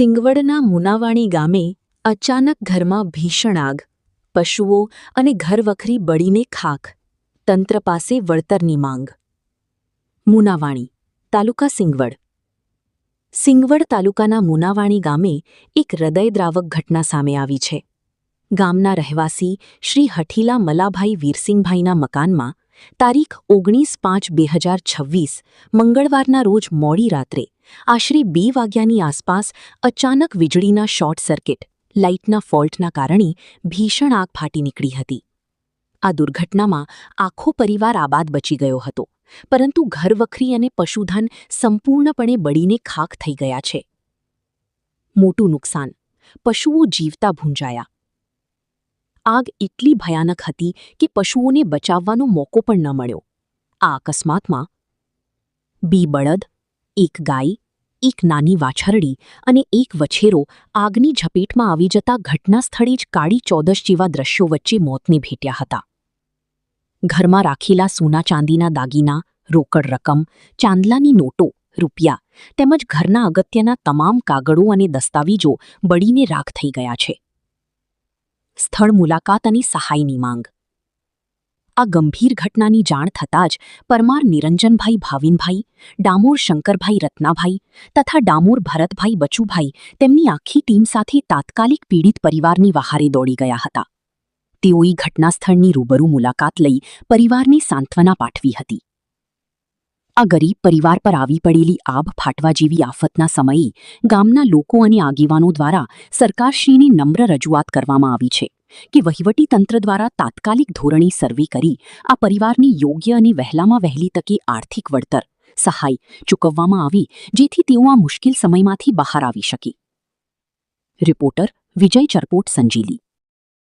સિંગવડના મુનાવાણી ગામે અચાનક ઘરમાં ભીષણ આગ, પશુઓ અને ઘરવખરી બળીને ખાખ, તંત્ર પાસે વળતરની માંગ. મુનાવાણી તાલુકા સિંગવડ. સિંગવડ તાલુકાના મુનાવાણી ગામે એક હૃદયદ્રાવક ઘટના સામે આવી છે. ગામના રહેવાસી શ્રી હઠીલા મલાભાઈ વીરસિંહભાઈના મકાનમાં તારીખ 19/5/2026 મંગળવારના રોજ મોડી રાત્રે આશરે 2 વાગ્યાની આસપાસ અચાનક વીજળીના શોર્ટ સર્કિટ, લાઇટના ફોલ્ટના કારણે ભીષણ આગ ફાટી નીકળી હતી. આ દુર્ઘટનામાં આખો પરિવાર આબાદ બચી ગયો હતો, પરંતુ ઘરવખરી અને પશુધન સંપૂર્ણપણે બળીને ખાખ થઈ ગયા છે. મોટું નુકસાન, પશુઓ જીવતા ભૂંજાયા. આગ એટલી ભયાનક હતી કે પશુઓને બચાવવાનો મોકો પણ ન મળ્યો. આ અકસ્માતમાં 2 બળદ, 1 ગાય, 1 નાની વાછરડી અને 1 વછેરો આગની ઝપેટમાં આવી જતા ઘટના સ્થળે જ કાળી ચૌદશ જેવા દ્રશ્યો વચ્ચે મોતને ભેટ્યા હતા. ઘરમાં રાખેલા સોના ચાંદીના દાગીના, રોકડ રકમ, ચાંદલાની નોટો, રૂપિયા તેમજ ઘરના અગત્યના તમામ કાગળો અને દસ્તાવેજો બળીને રાખ થઈ ગયા છે. સ્થળ મુલાકાત અને સહાયની માંગ. આ ગંભીર ઘટનાની જાણ થતાં જ પરમાર નિરંજનભાઈ ભાવિનભાઈ, ડામોર શંકરભાઈ રત્નાભાઈ તથા ડામોર ભરતભાઈ બચુભાઈ તેમની આખી ટીમ સાથે તાત્કાલિક પીડિત પરિવારની વહારે દોડી ગયા હતા. તેઓએ ઘટનાસ્થળની રૂબરૂ મુલાકાત લઈ પરિવારને સાંત્વના પાઠવી હતી. આ ગરીબ પરિવાર પર આવી પડેલી આભ ફાટવા જેવી આફતના સમયે ગામના લોકો અને આગેવાનો દ્વારા સરકારશ્રીને નમ્ર રજૂઆત કરવામાં આવી છે કે વહીવટીતંત્ર દ્વારા તાત્કાલિક ધોરણે સર્વે કરી આ પરિવારને યોગ્ય અને વહેલામાં વહેલી તકે આર્થિક વળતર, સહાય ચૂકવવામાં આવે, જેથી તેઓ આ મુશ્કેલ સમયમાંથી બહાર આવી શકે. રિપોર્ટર વિજય ચરપોટ, સંજેલી.